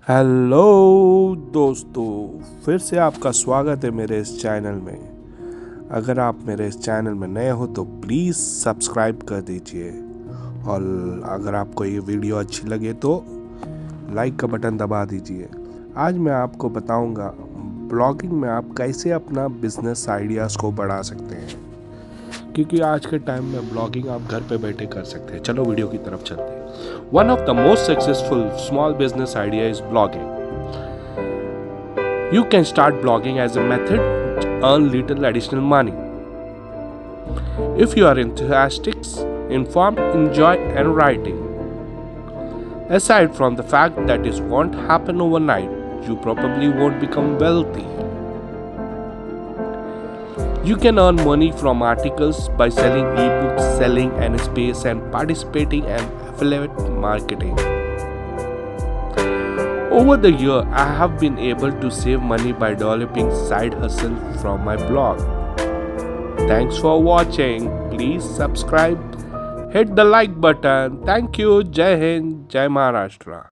Hello दोस्तों, फिर से आपका स्वागत है मेरे इस चैनल में। अगर आप मेरे इस चैनल में नए हो तो प्लीज़ सब्सक्राइब कर दीजिए, और अगर आपको ये वीडियो अच्छी लगे तो लाइक का बटन दबा दीजिए। आज मैं आपको बताऊंगा ब्लॉगिंग में आप कैसे अपना बिजनेस आइडियाज़ को बढ़ा सकते हैं, क्योंकि आज के टाइम में ब्लॉगिंग आप घर पे बैठे कर सकते हैं। चलो वीडियो की तरफ चलते हैं। One of the most successful small business idea is blogging. You can start blogging as a method to earn little additional money. If you are enthusiastic, informed, enjoy and writing. Aside from the fact that it won't happen overnight, you probably won't become wealthy. You can earn money from articles by selling ebooks, selling NSPs and participating in affiliate marketing. Over the year, I have been able to save money by developing side hustle from my blog. Thanks for watching. Please subscribe. Hit the like button. Thank you. Jai Hind. Jai Maharashtra.